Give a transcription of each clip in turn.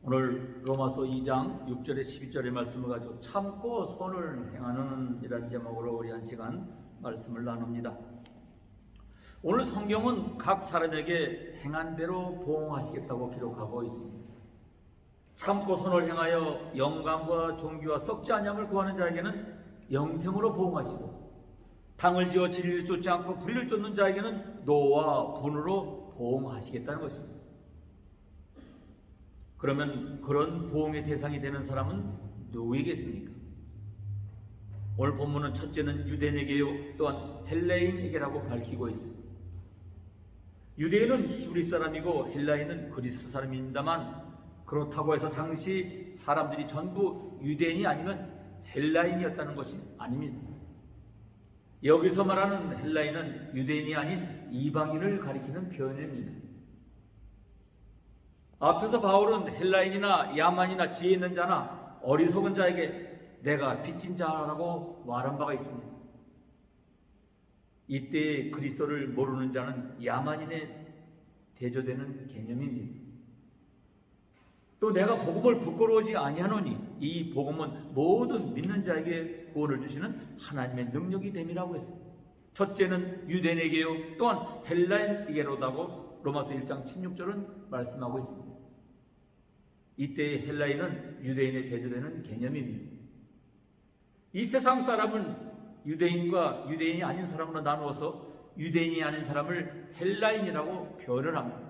오늘 로마서 2장 6절에 12절의 말씀을 가지고 참고 선을 행하는 이란 제목으로 우리 한 시간 말씀을 나눕니다. 오늘 성경은 각 사람에게 행한 대로 보응하시겠다고 기록하고 있습니다. 참고 선을 행하여 영광과 존귀와 썩지 아니함을 구하는 자에게는 영생으로 보응하시고, 당을 지어 진리를 쫓지 않고 불의를 쫓는 자에게는 노와 분으로 보응하시겠다는 것입니다. 그러면 그런 보응의 대상이 되는 사람은 누구이겠습니까? 오늘 본문은 첫째는 유대인에게요, 또한 헬라인에게라고 밝히고 있습니다. 유대인은 히브리 사람이고 헬라인은 그리스 사람입니다만, 그렇다고 해서 당시 사람들이 전부 유대인이 아니면 헬라인이었다는 것이 아닙니다. 여기서 말하는 헬라인은 유대인이 아닌 이방인을 가리키는 표현입니다. 앞에서 바울은 헬라인이나 야만이나 지혜 있는 자나 어리석은 자에게 내가 빚진 자라고 말한 바가 있습니다. 이때 그리스도를 모르는 자는 야만인에 대조되는 개념입니다. 또 내가 복음을 부끄러워하지 아니하노니 이 복음은 모든 믿는 자에게 구원을 주시는 하나님의 능력이 됨이라고 했습니다. 첫째는 유대인에게요, 또한 헬라인에게로다고 로마서 1장 16절은 말씀하고 있습니다. 이때의 헬라인은 유대인에 대조되는 개념입니다. 이 세상 사람은 유대인과 유대인이 아닌 사람으로 나누어서 유대인이 아닌 사람을 헬라인이라고 표현을 합니다.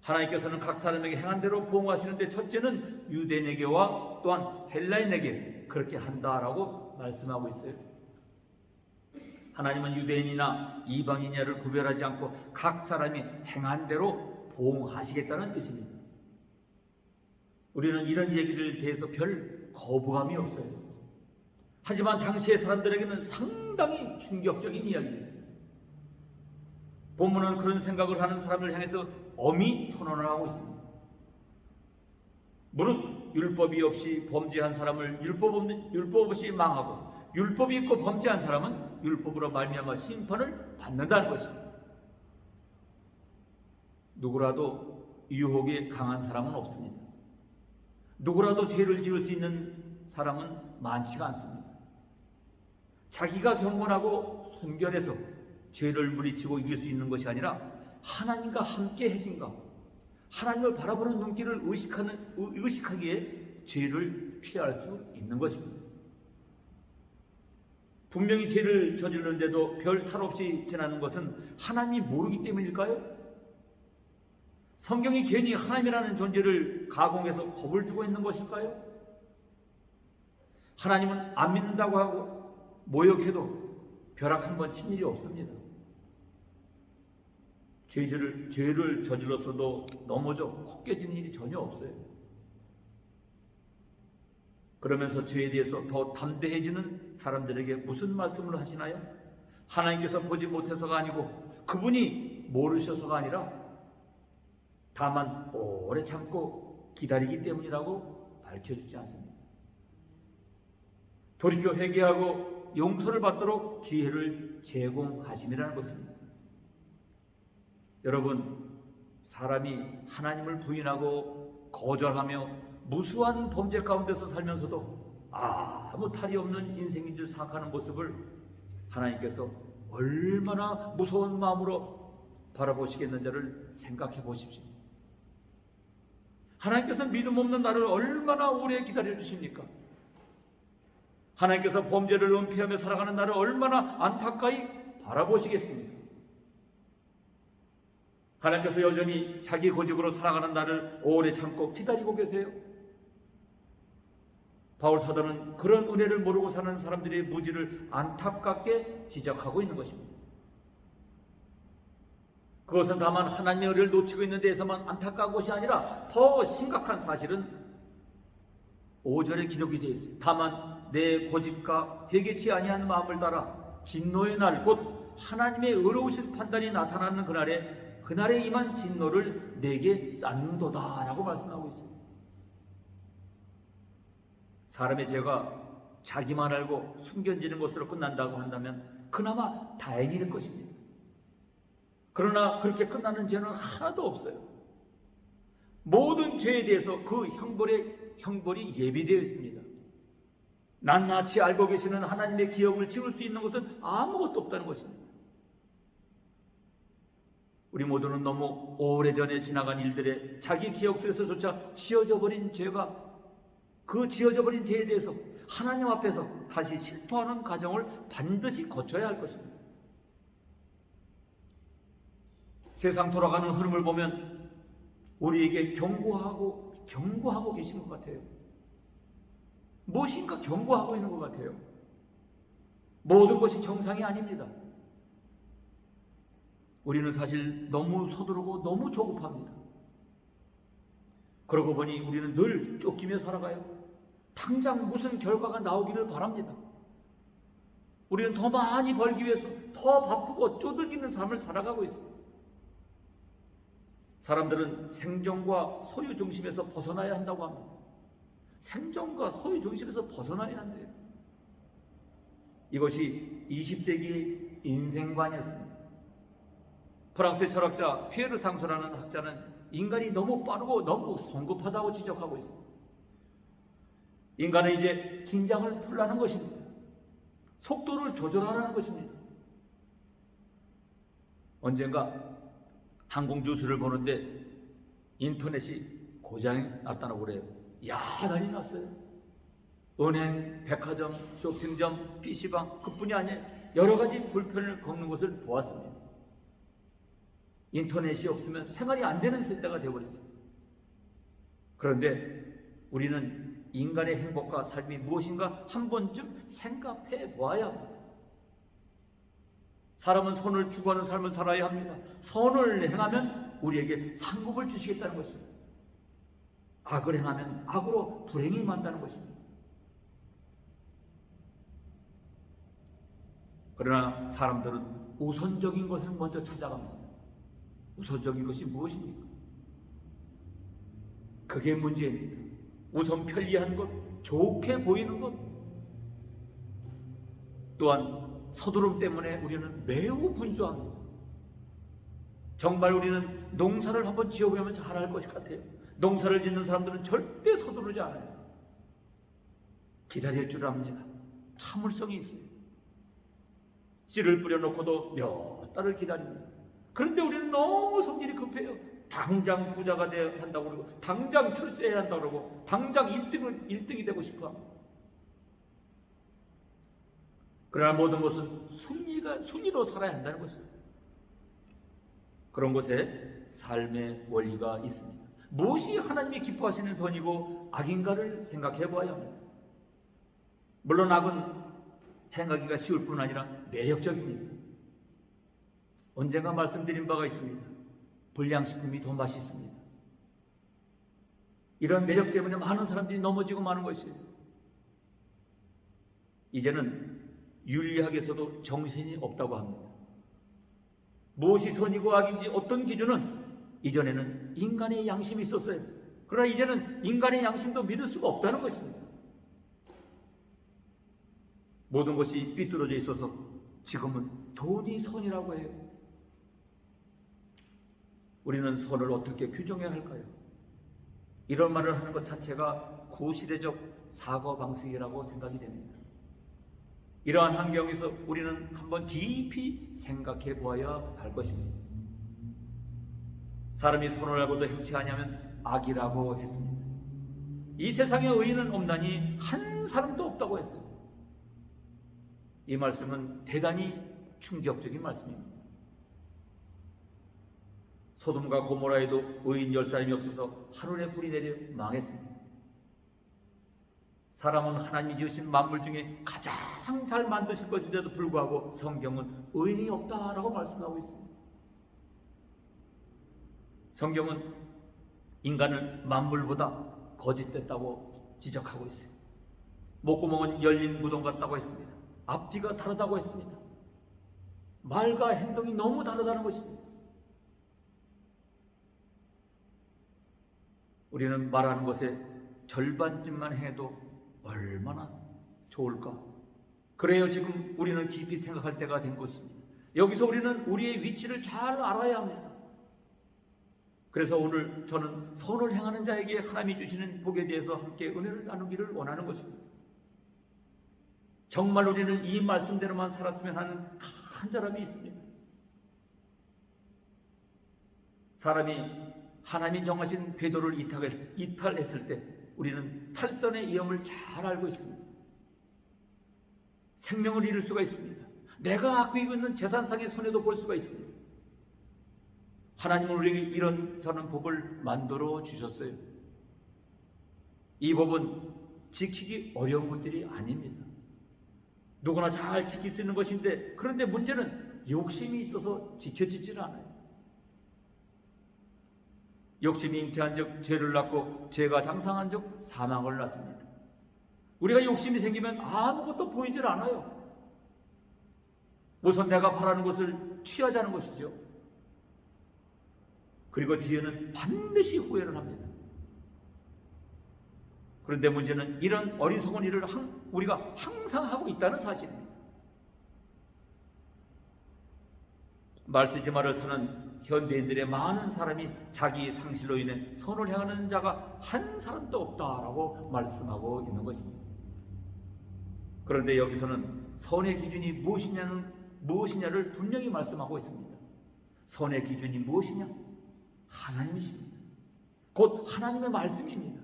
하나님께서는 각 사람에게 행한 대로 보응하시는데 첫째는 유대인에게와 또한 헬라인에게 그렇게 한다라고 말씀하고 있어요. 하나님은 유대인이나 이방인이냐를 구별하지 않고 각 사람이 행한 대로 보응하시겠다는 뜻입니다. 우리는 이런 얘기를 대해서 별 거부감이 없어요. 하지만 당시의 사람들에게는 상당히 충격적인 이야기입니다. 본문은 그런 생각을 하는 사람을 향해서 엄히 선언을 하고 있습니다. 무릇 율법이 없이 범죄한 사람을 율법 없이 망하고, 율법이 있고 범죄한 사람은 율법으로 말미암아 심판을 받는다는 것입니다. 누구라도 유혹에 강한 사람은 없습니다. 누구라도 죄를 지을 수 있는 사람은 많지가 않습니다. 자기가 경건하고 순결해서 죄를 물리치고 이길 수 있는 것이 아니라 하나님과 함께 하신가, 하나님을 바라보는 눈길을 의식하기에 죄를 피할 수 있는 것입니다. 분명히 죄를 저지르는데도 별 탈 없이 지나는 것은 하나님이 모르기 때문일까요? 성경이 괜히 하나님이라는 존재를 가공해서 겁을 주고 있는 것일까요? 하나님은 안 믿는다고 하고 모욕해도 벼락 한 번 친 일이 없습니다. 죄를 저질렀어도 넘어져 코 깨지는 일이 전혀 없어요. 그러면서 죄에 대해서 더 담대해지는 사람들에게 무슨 말씀을 하시나요? 하나님께서 보지 못해서가 아니고 그분이 모르셔서가 아니라 다만 오래 참고 기다리기 때문이라고 밝혀주지 않습니다. 돌이켜 회개하고 용서를 받도록 기회를 제공하심이라는 것입니다. 여러분, 사람이 하나님을 부인하고 거절하며 무수한 범죄 가운데서 살면서도 아무 탈이 없는 인생인 줄 생각하는 모습을 하나님께서 얼마나 무서운 마음으로 바라보시겠는지를 생각해 보십시오. 하나님께서 믿음 없는 나를 얼마나 오래 기다려 주십니까? 하나님께서 범죄를 은폐하며 살아가는 나를 얼마나 안타까이 바라보시겠습니까? 하나님께서 여전히 자기 고집으로 살아가는 나를 오래 참고 기다리고 계세요. 바울 사도는 그런 은혜를 모르고 사는 사람들의 무지를 안타깝게 지적하고 있는 것입니다. 그것은 다만 하나님의 은혜를 놓치고 있는 데에서만 안타까운 것이 아니라 더 심각한 사실은 5절에 기록이 되어 있어요. 다만 내 고집과 회개치 아니한 마음을 따라 진노의 날, 곧 하나님의 의로우신 판단이 나타나는 그날에 임한 진노를 내게 쌓는도다 라고 말씀하고 있습니다. 사람의 죄가 자기만 알고 숨겨지는 것으로 끝난다고 한다면 그나마 다행일 것입니다. 그러나 그렇게 끝나는 죄는 하나도 없어요. 모든 죄에 대해서 그 형벌이 예비되어 있습니다. 낱낱이 알고 계시는 하나님의 기억을 지울 수 있는 것은 아무것도 없다는 것입니다. 우리 모두는 너무 오래전에 지나간 일들에 자기 기억 속에서조차 지어져 버린 죄가, 그 지어져 버린 죄에 대해서 하나님 앞에서 다시 실토하는 과정을 반드시 거쳐야 할 것입니다. 세상 돌아가는 흐름을 보면 우리에게 경고하고 계신 것 같아요. 무엇인가 경고하고 있는 것 같아요. 모든 것이 정상이 아닙니다. 우리는 사실 너무 서두르고 너무 조급합니다. 그러고 보니 우리는 늘 쫓기며 살아가요. 당장 무슨 결과가 나오기를 바랍니다. 우리는 더 많이 벌기 위해서 더 바쁘고 쪼들기는 삶을 살아가고 있습니다. 사람들은 생존과 소유 중심에서 벗어나야 한다고 합니다. 생존과 소유 중심에서 벗어나야 한대요. 이것이 20세기의 인생관이었습니다. 프랑스의 철학자 피에르 상소라는 학자는 인간이 너무 빠르고 너무 성급하다고 지적하고 있습니다. 인간은 이제 긴장을 풀라는 것입니다. 속도를 조절하라는 것입니다. 언젠가 항공주수를 보는데 인터넷이 고장이 났다고 그래요. 야단이 났어요. 은행, 백화점, 쇼핑점, PC방 그뿐이 아니라 여러 가지 불편을 겪는 것을 보았습니다. 인터넷이 없으면 생활이 안 되는 세대가 되어버렸어요. 그런데 우리는 인간의 행복과 삶이 무엇인가 한 번쯤 생각해 보아야 합니다. 사람은 선을 추구하는 삶을 살아야 합니다. 선을 행하면 우리에게 상급을 주시겠다는 것입니다. 악을 행하면 악으로 불행이 만다는 것입니다. 그러나 사람들은 우선적인 것을 먼저 찾아갑니다. 우선적인 것이 무엇입니까? 그게 문제입니다. 우선 편리한 것, 좋게 보이는 것, 또한 서두름 때문에 우리는 매우 분주합니다. 정말 우리는 농사를 한번 지어보면 잘할 것 같아요. 농사를 짓는 사람들은 절대 서두르지 않아요. 기다릴 줄 압니다. 참을성이 있어요. 씨를 뿌려놓고도 몇 달을 기다립니다. 그런데 우리는 너무 성질이 급해요. 당장 부자가 돼야 한다고 그러고, 당장 출세해야 한다고 그러고, 당장 1등이 되고 싶어 합니다. 그러나 모든 것은 순위로 살아야 한다는 것입니다. 그런 곳에 삶의 원리가 있습니다. 무엇이 하나님이 기뻐하시는 선이고 악인가를 생각해 보아야 합니다. 물론 악은 행하기가 쉬울 뿐 아니라 매력적입니다. 언젠가 말씀드린 바가 있습니다. 불량식품이 더 맛있습니다. 이런 매력 때문에 많은 사람들이 넘어지고 마는 것이에요. 이제는 윤리학에서도 정신이 없다고 합니다. 무엇이 선이고 악인지 어떤 기준은 이전에는 인간의 양심이 있었어요. 그러나 이제는 인간의 양심도 믿을 수가 없다는 것입니다. 모든 것이 삐뚤어져 있어서 지금은 돈이 선이라고 해요. 우리는 선을 어떻게 규정해야 할까요? 이런 말을 하는 것 자체가 구시대적 사고방식이라고 생각이 됩니다. 이러한 환경에서 우리는 한번 깊이 생각해 보아야 할 것입니다. 사람이 선을 알고도 행치 아니하면 악이라고 했습니다. 이 세상에 의인은 없나니 한 사람도 없다고 했어요. 이 말씀은 대단히 충격적인 말씀입니다. 소돔과 고모라에도 의인 10사람이 없어서 하늘에 불이 내려 망했습니다. 사람은 하나님이 지으신 만물 중에 가장 잘 만드실 것인데도 불구하고 성경은 의인이 없다라고 말씀하고 있습니다. 성경은 인간을 만물보다 거짓됐다고 지적하고 있어요. 목구멍은 열린 무덤 같다고 했습니다. 앞뒤가 다르다고 했습니다. 말과 행동이 너무 다르다는 것입니다. 우리는 말하는 것에 절반쯤만 해도 얼마나 좋을까? 그래요, 지금 우리는 깊이 생각할 때가 된 것입니다. 여기서 우리는 우리의 위치를 잘 알아야 합니다. 그래서 오늘 저는 선을 행하는 자에게 하나님이 주시는 복에 대해서 함께 은혜를 나누기를 원하는 것입니다. 정말 우리는 이 말씀대로만 살았으면 하는 간절함이 있습니다. 사람이 하나님이 정하신 궤도를 이탈했을 때 우리는 탈선의 위험을 잘 알고 있습니다. 생명을 잃을 수가 있습니다. 내가 갖고 있는 재산상의 손해도 볼 수가 있습니다. 하나님은 우리에게 이런 저는 법을 만들어 주셨어요. 이 법은 지키기 어려운 것들이 아닙니다. 누구나 잘 지킬 수 있는 것인데, 그런데 문제는 욕심이 있어서 지켜지질 않아요. 욕심이 잉태한 적 죄를 낳고 죄가 장상한 적 사망을 낳습니다. 우리가 욕심이 생기면 아무것도 보이질 않아요. 우선 내가 바라는 것을 취하자는 것이죠. 그리고 뒤에는 반드시 후회를 합니다. 그런데 문제는 이런 어리석은 일을 우리가 항상 하고 있다는 사실입니다. 말 쓰지 말을 사는 현대인들의 많은 사람이 자기 상실로 인해 선을 행하는 자가 한 사람도 없다라고 말씀하고 있는 것입니다. 그런데 여기서는 선의 기준이 무엇이냐를 분명히 말씀하고 있습니다. 선의 기준이 무엇이냐? 하나님이십니다. 곧 하나님의 말씀입니다.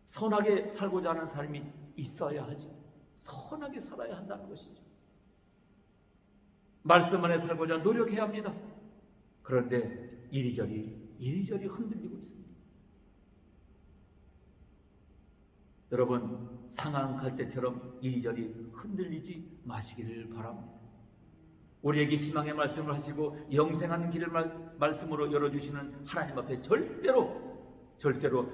선하게 살고자 하는 사람이 있어야 하죠. 선하게 살아야 한다는 것이죠. 말씀 안에 살고자 노력해야 합니다. 그런데 이리저리 흔들리고 있습니다. 여러분, 상한 갈대처럼 이리저리 흔들리지 마시기를 바랍니다. 우리에게 희망의 말씀을 하시고 영생하는 길을 말씀으로 열어주시는 하나님 앞에 절대로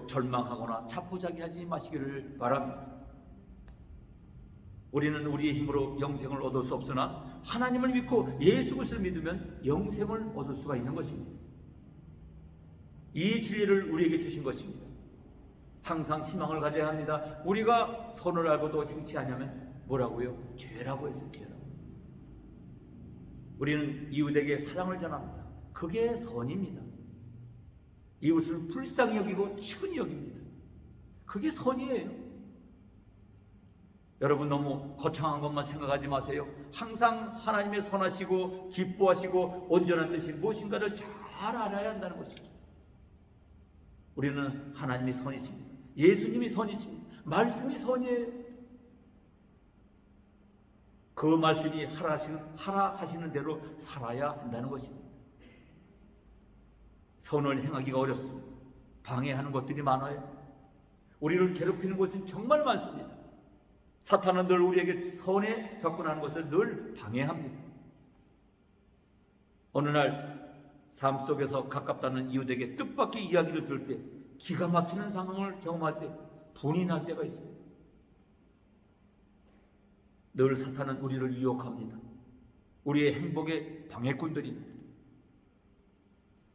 절망하거나 자포자기하지 마시기를 바랍니다. 우리는 우리의 힘으로 영생을 얻을 수 없으나 하나님을 믿고 예수 그리스도를 믿으면 영생을 얻을 수가 있는 것입니다. 이 진리를 우리에게 주신 것입니다. 항상 희망을 가져야 합니다. 우리가 선을 알고도 행치 않으면 뭐라고요? 죄라고 했어요. 죄라고. 우리는 이웃에게 사랑을 전합니다. 그게 선입니다. 이웃을 불쌍히 여기고 친히 여깁니다. 그게 선이에요. 여러분, 너무 거창한 것만 생각하지 마세요. 항상 하나님의 선하시고 기뻐하시고 온전한 뜻이 무엇인가를 잘 알아야 한다는 것입니다. 우리는 하나님이 선이십니다. 예수님이 선이십니다. 말씀이 선이에요. 그 말씀이 하라 하시는 대로 살아야 한다는 것입니다. 선을 행하기가 어렵습니다. 방해하는 것들이 많아요. 우리를 괴롭히는 것은 정말 많습니다. 사탄은 늘 우리에게 선에 접근하는 것을 늘 방해합니다. 어느 날 삶 속에서 가깝다는 이웃에게 뜻밖의 이야기를 들을 때, 기가 막히는 상황을 경험할 때 분이 날 때가 있어요. 늘 사탄은 우리를 유혹합니다. 우리의 행복의 방해꾼들입니다.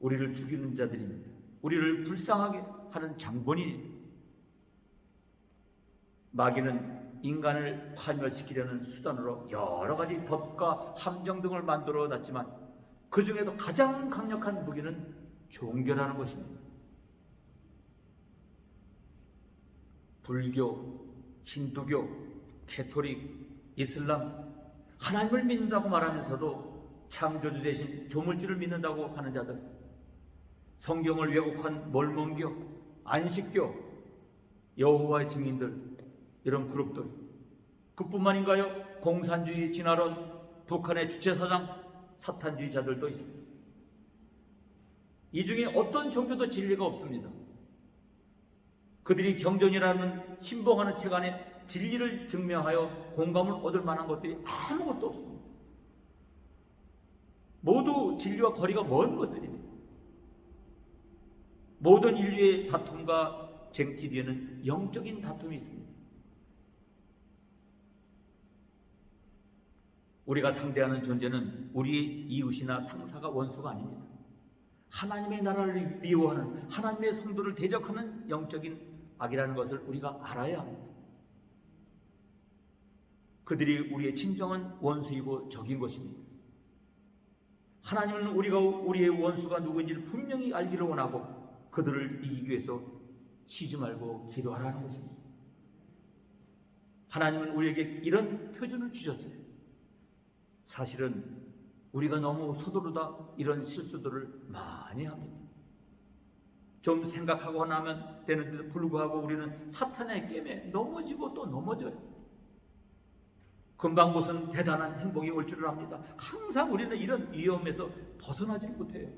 우리를 죽이는 자들입니다. 우리를 불쌍하게 하는 장본인입니다. 마귀는 인간을 파멸시키려는 수단으로 여러 가지 덫과 함정 등을 만들어 놨지만 그 중에도 가장 강력한 무기는 종교라는 것입니다. 불교, 힌두교, 캐토릭, 이슬람, 하나님을 믿는다고 말하면서도 창조주 대신 조물주를 믿는다고 하는 자들, 성경을 왜곡한 몰몬교, 안식교, 여호와의 증인들, 이런 그룹들, 그뿐만인가요? 공산주의 진화론, 북한의 주체사상, 사탄주의자들도 있습니다. 이 중에 어떤 종교도 진리가 없습니다. 그들이 경전이라는 신봉하는 책 안에 진리를 증명하여 공감을 얻을 만한 것들이 아무것도 없습니다. 모두 진리와 거리가 먼 것들입니다. 모든 인류의 다툼과 쟁취 뒤에는 영적인 다툼이 있습니다. 우리가 상대하는 존재는 우리 이웃이나 상사가 원수가 아닙니다. 하나님의 나라를 미워하는, 하나님의 성도를 대적하는 영적인 악이라는 것을 우리가 알아야 합니다. 그들이 우리의 진정한 원수이고 적인 것입니다. 하나님은 우리의 원수가 누구인지를 분명히 알기를 원하고 그들을 이기기 위해서 쉬지 말고 기도하라는 것입니다. 하나님은 우리에게 이런 표준을 주셨어요. 사실은 우리가 너무 서두르다 이런 실수들을 많이 합니다. 좀 생각하고 나면 되는데도 불구하고 우리는 사탄의 게임에 넘어지고 또 넘어져요. 금방 무슨 대단한 행복이 올 줄을 압니다. 항상 우리는 이런 위험에서 벗어나지 못해요.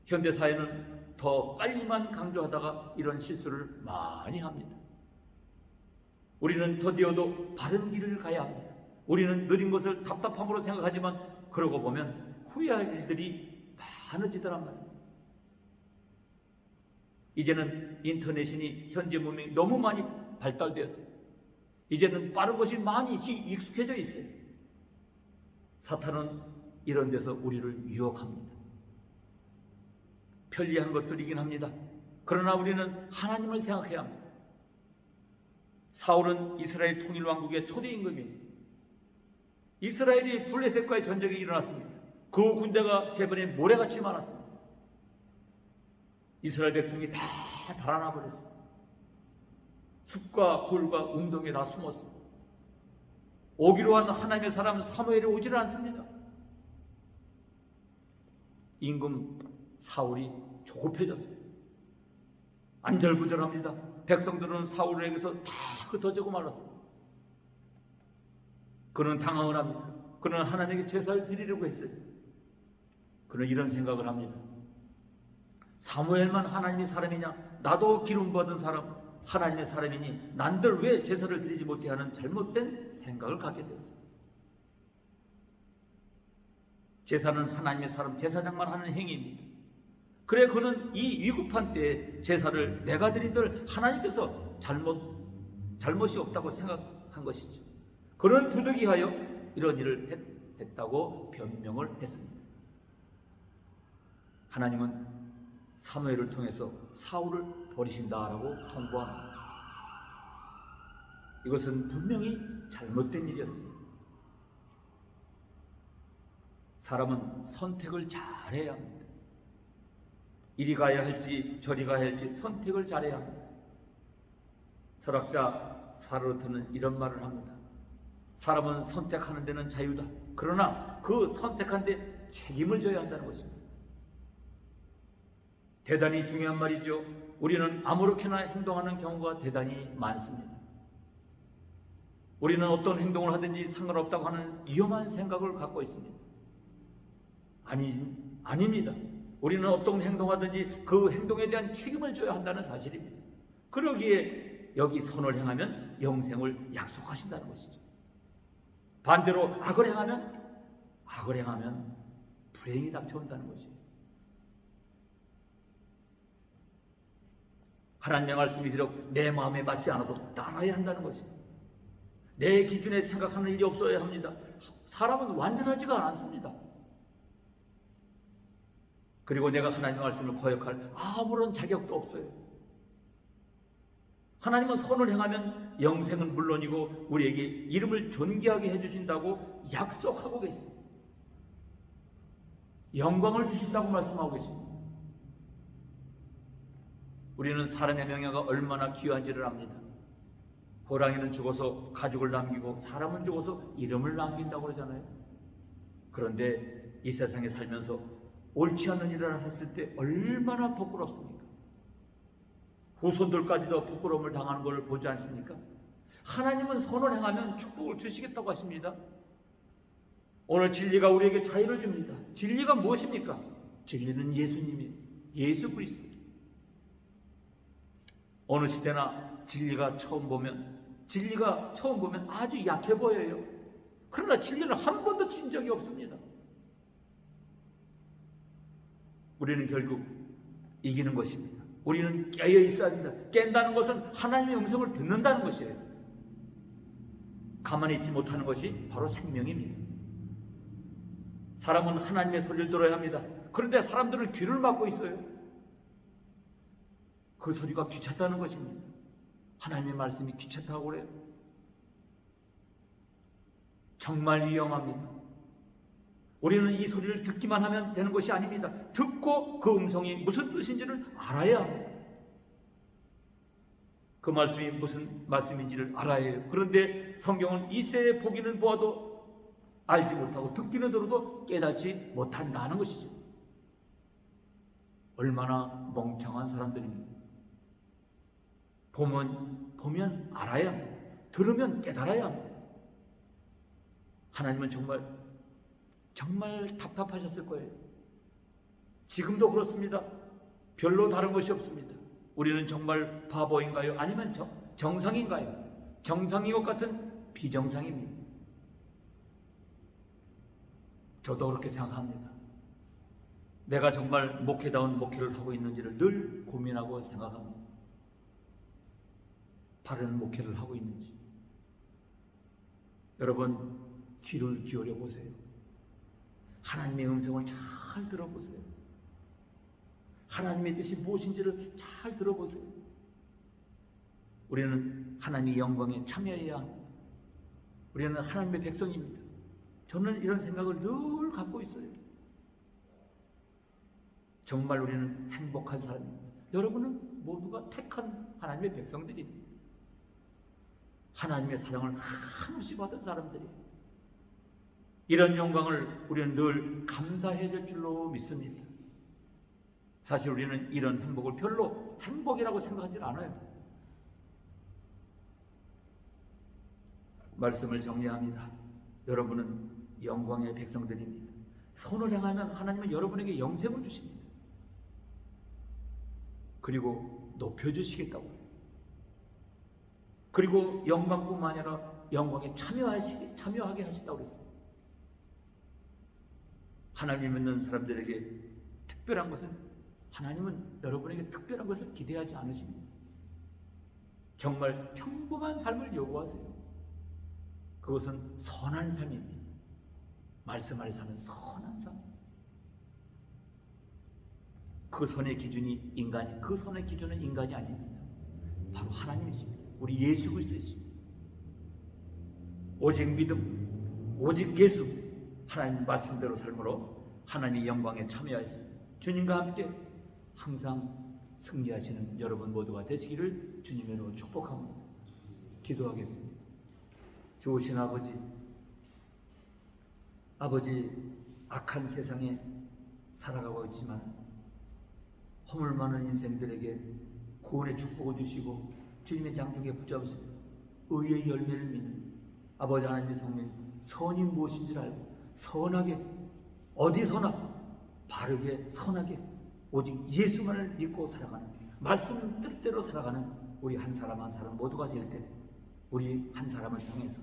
현대사회는 더 빨리만 강조하다가 이런 실수를 많이 합니다. 우리는 더디어도 바른 길을 가야 합니다. 우리는 느린 것을 답답함으로 생각하지만 그러고 보면 후회할 일들이 많아지더란 말입니다. 이제는 인터넷이 현재 문명이 너무 많이 발달되었어요. 이제는 빠른 것이 많이 익숙해져 있어요. 사탄은 이런 데서 우리를 유혹합니다. 편리한 것들이긴 합니다. 그러나 우리는 하나님을 생각해야 합니다. 사울은 이스라엘 통일왕국의 초대 임금이에요. 이스라엘이 블레셋과의 전쟁이 일어났습니다. 그 군대가 해변에 모래같이 많았습니다. 이스라엘 백성이 다 달아나 버렸어요. 숲과 굴과 웅덩이에 다 숨었어요. 오기로 한 하나님의 사람 사무엘이 오지를 않습니다. 임금 사울이 조급해졌어요. 안절부절합니다. 백성들은 사울에게서 다 흩어지고 말았어요. 그는 당황을 합니다. 그는 하나님에게 제사를 드리려고 했어요. 그는 이런 생각을 합니다. 사무엘만 하나님의 사람이냐? 나도 기름 받은 사람, 하나님의 사람이니 난들 왜 제사를 드리지 못해 하는 잘못된 생각을 갖게 되었어요. 제사는 하나님의 사람, 제사장만 하는 행위입니다. 그래 그는 이 위급한 때에 제사를 내가 드린들 하나님께서 잘못이 없다고 생각한 것이죠. 그는 부득이하여 이런 일을 했다고 변명을 했습니다. 하나님은 사무엘을 통해서 사울을 버리신다라고 통보합니다. 이것은 분명히 잘못된 일이었습니다. 사람은 선택을 잘해야 합니다. 이리 가야 할지 저리 가야 할지 선택을 잘해야 합니다. 철학자 사르트는 이런 말을 합니다. 사람은 선택하는 데는 자유다. 그러나 그 선택한 데 책임을 져야 한다는 것입니다. 대단히 중요한 말이죠. 우리는 아무렇게나 행동하는 경우가 대단히 많습니다. 우리는 어떤 행동을 하든지 상관없다고 하는 위험한 생각을 갖고 있습니다. 아닙니다. 우리는 어떤 행동하든지 그 행동에 대한 책임을 져야 한다는 사실입니다. 그러기에 여기 선을 행하면 영생을 약속하신다는 것이죠. 반대로 악을 행하면 불행이 닥쳐온다는 것이죠. 하나님의 말씀이 비록 내 마음에 맞지 않아도 따라야 한다는 것입니다. 내 기준에 생각하는 일이 없어야 합니다. 사람은 완전하지가 않습니다. 그리고 내가 하나님의 말씀을 거역할 아무런 자격도 없어요. 하나님은 선을 행하면 영생은 물론이고 우리에게 이름을 존귀하게 해주신다고 약속하고 계십니다. 영광을 주신다고 말씀하고 계십니다. 우리는 사람의 명예가 얼마나 귀한지를 압니다. 호랑이는 죽어서 가죽을 남기고 사람은 죽어서 이름을 남긴다고 그러잖아요. 그런데 이 세상에 살면서 옳지 않은 일을 했을 때 얼마나 부끄럽습니까? 후손들까지도 부끄러움을 당하는 것을 보지 않습니까? 하나님은 선을 행하면 축복을 주시겠다고 하십니다. 오늘 진리가 우리에게 자유를 줍니다. 진리가 무엇입니까? 진리는 예수님이에요. 예수 그리스도. 어느 시대나 진리가 처음 보면 아주 약해 보여요. 그러나 진리는 한 번도 친 적이 없습니다. 우리는 결국 이기는 것입니다. 우리는 깨어 있어야 합니다. 깬다는 것은 하나님의 음성을 듣는다는 것이에요. 가만히 있지 못하는 것이 바로 생명입니다. 사람은 하나님의 소리를 들어야 합니다. 그런데 사람들은 귀를 막고 있어요. 그 소리가 귀찮다는 것입니다. 하나님의 말씀이 귀찮다고 그래요. 정말 위험합니다. 우리는 이 소리를 듣기만 하면 되는 것이 아닙니다. 듣고 그 음성이 무슨 뜻인지를 알아야 합니다. 그 말씀이 무슨 말씀인지를 알아야 해요. 그런데 성경은 이 시대에 보기는 보아도 알지 못하고 듣기는 들어도 깨닫지 못한다는 것이죠. 얼마나 멍청한 사람들입니다. 보면 알아야 합니다. 들으면 깨달아야 합니다. 하나님은 정말 답답하셨을 거예요. 지금도 그렇습니다. 별로 다른 것이 없습니다. 우리는 정말 바보인가요? 아니면 정상인가요? 정상인 것 같은 비정상입니다. 저도 그렇게 생각합니다. 내가 정말 목회다운 목회를 하고 있는지를 늘 고민하고 생각합니다. 바른 목회를 하고 있는지. 여러분, 귀를 기울여 보세요. 하나님의 음성을 잘 들어보세요. 하나님의 뜻이 무엇인지를 잘 들어보세요. 우리는 하나님의 영광에 참여해야 합니다. 우리는 하나님의 백성입니다. 저는 이런 생각을 늘 갖고 있어요. 정말 우리는 행복한 사람입니다. 여러분은 모두가 택한 하나님의 백성들입니다. 하나님의 사랑을 한없이 받은 사람들이에요. 이런 영광을 우리는 늘 감사해야 될 줄로 믿습니다. 사실 우리는 이런 행복을 별로 행복이라고 생각하지 않아요. 말씀을 정리합니다. 여러분은 영광의 백성들입니다. 선을 행하면 하나님은 여러분에게 영생을 주십니다. 그리고 높여주시겠다고 해요. 그리고 영광뿐만 아니라 영광에 참여하게 하신다고 그랬어요. 하나님을 믿는 사람들에게 특별한 것은, 하나님은 여러분에게 특별한 것을 기대하지 않으십니다. 정말 평범한 삶을 요구하세요. 그것은 선한 삶입니다. 말씀 아래 사는 선한 삶. 그 선의 기준은 인간이 아닙니다. 바로 하나님이십니다. 우리 예수 그리스도이십니다. 오직 믿음, 오직 예수, 하나님 말씀대로 삶으로 하나님의 영광에 참여하였습니다. 주님과 함께 항상 승리하시는 여러분 모두가 되시기를 주님으로 축복합니다. 기도하겠습니다. 좋으신 아버지, 악한 세상에 살아가고 있지만 허물 많은 인생들에게 구원의 축복을 주시고 주님의 장중에 붙잡으시고 의의 열매를 믿는 아버지 하나님의 성민, 선이 무엇인지를 알고 선하게, 어디서나 바르게 선하게 오직 예수만을 믿고 살아가는, 말씀 뜻대로 살아가는 우리 한 사람 한 사람 모두가 될 때 우리 한 사람을 통해서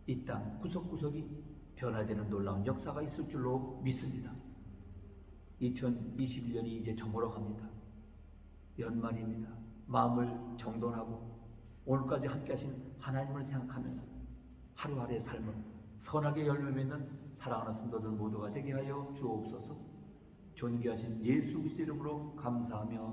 이 땅 구석구석이 변화되는 놀라운 역사가 있을 줄로 믿습니다. 2021년이 이제 저물어 갑니다. 연말입니다. 마음을 정돈하고 오늘까지 함께 하신 하나님을 생각하면서 하루하루의 삶을 선하게 열매 맺는 사랑하는 성도들 모두가 되게 하여 주옵소서. 존귀하신 예수 그리스도 이름으로 감사하며